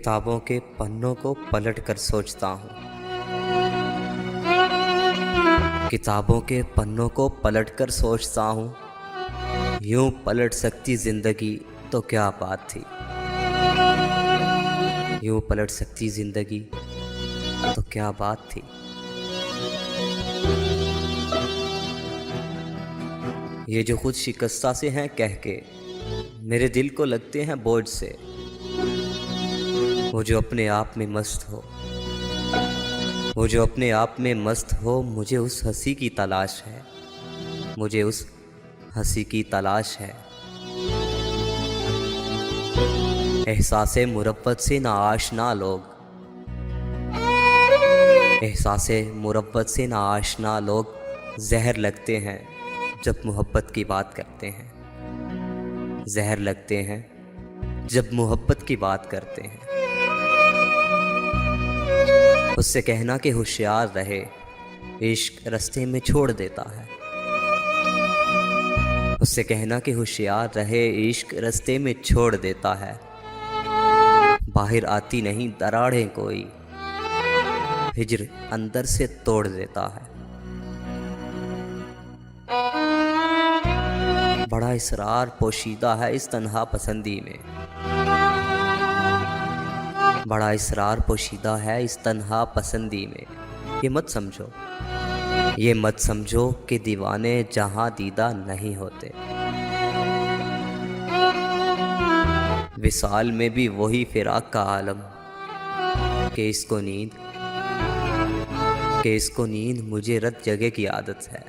किताबों के पन्नों को पलट कर सोचता हूँ। किताबों के पन्नों को पलट कर सोचता हूँ, यूं पलट सकती जिंदगी तो क्या बात थी। यूं पलट सकती जिंदगी तो क्या बात थी। ये जो खुद शिकस्ता से हैं कह के मेरे दिल को लगते हैं बोझ से, वो जो अपने आप में मस्त हो, वो जो अपने आप में मस्त हो, मुझे उस हंसी की तलाश है, मुझे उस हंसी की तलाश है। एहसासे मुरब्बत से ना आशना लोग, एहसासे मुरब्बत से ना आशना लोग जहर लगते हैं जब मोहब्बत की बात करते हैं, जहर लगते हैं जब मोहब्बत की बात करते हैं। उससे कहना कि होशियार रहे, इश्क रास्ते में छोड़ देता है। उससे कहना कि होशियार रहे, इश्क रास्ते में छोड़ देता है। बाहर आती नहीं दरारें कोई, हिज्र अंदर से तोड़ देता है। बड़ा इसरार पोशीदा है इस तन्हा पसंदी में, बड़ा इसरार पोशीदा है इस तन्हा पसंदी में। ये मत समझो, ये मत समझो कि दीवाने जहां दीदा नहीं होते। विसाल में भी वही फिराक का आलम कि इसको नींद मुझे रात जगह की आदत है।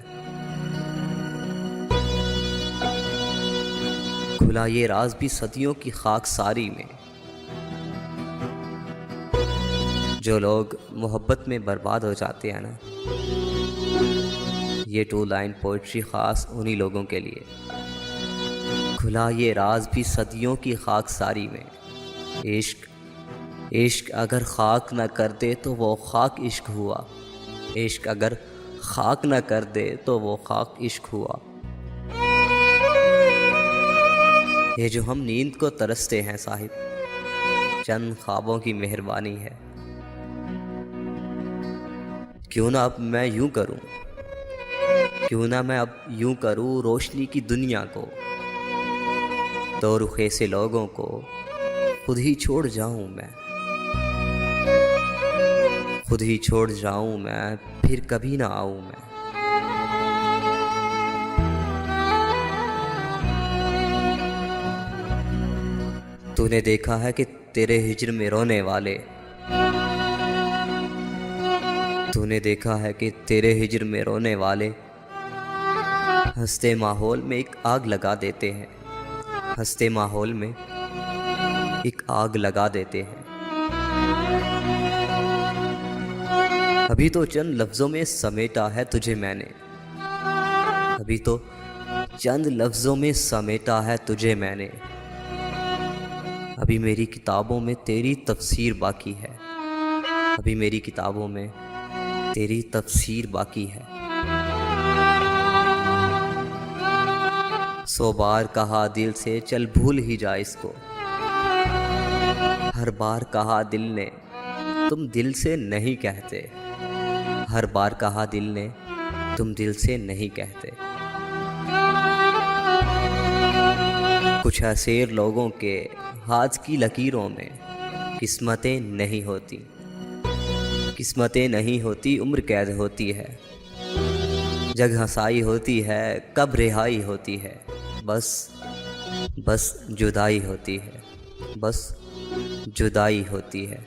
खुला ये राज भी सदियों की खाकसारी में, जो लोग मोहब्बत में बर्बाद हो जाते हैं ना, ये 2 लाइन पोइट्री ख़ास उन्हीं लोगों के लिए। खुला ये राज भी सदियों की खाकसारी में, इश्क अगर खाक न कर दे तो वो खाक इश्क हुआ, इश्क अगर खाक न कर दे तो वो खाक इश्क हुआ। ये जो हम नींद को तरसते हैं साहिब, चंद ख्वाबों की मेहरबानी है। क्यों ना अब मैं यूं करूं, क्यों ना मैं अब यूं करूं रोशनी की दुनिया को, तो रुखे से लोगों को खुद ही छोड़ जाऊं मैं, खुद ही छोड़ जाऊं मैं, फिर कभी ना आऊं मैं। तूने देखा है कि तेरे हिज्र में रोने वाले, तूने देखा है कि तेरे हिज्र में रोने वाले हंसते माहौल में एक आग लगा देते हैं, हंसते माहौल में एक आग लगा देते हैं। अभी तो चंद लफ्ज़ों में समेटा है तुझे मैंने, अभी तो चंद लफ्ज़ों में समेटा है तुझे मैंने। अभी मेरी किताबों में तेरी तफसीर बाकी है, अभी मेरी किताबों में तेरी तफसीर बाकी है। 100 बार कहा दिल से चल भूल ही जा इसको, हर बार कहा दिल ने तुम दिल से नहीं कहते, हर बार कहा दिल ने तुम दिल से नहीं कहते। कुछ ऐसे लोगों के हाथ की लकीरों में किस्मतें नहीं होती, किस्मतें नहीं होती, उम्र कैद होती है। जग हंसाई होती है, कब रिहाई होती है, बस जुदाई होती है, बस जुदाई होती है।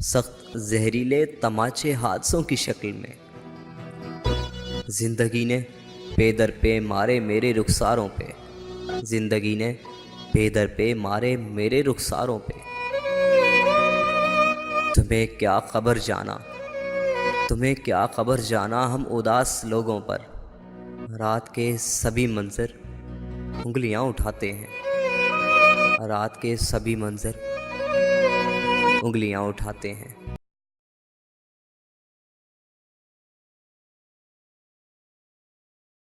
सख्त जहरीले तमाचे हादसों की शक्ल में जिंदगी ने बेदर पे मारे मेरे रुखसारों पे, जिंदगी ने बेदर पे मारे मेरे रुखसारों पे। तुम्हें क्या खबर जाना, तुम्हें क्या खबर जाना हम उदास लोगों पर, रात के सभी मंजर उंगलियां उठाते हैं, रात के सभी मंजर उंगलियां उठाते हैं।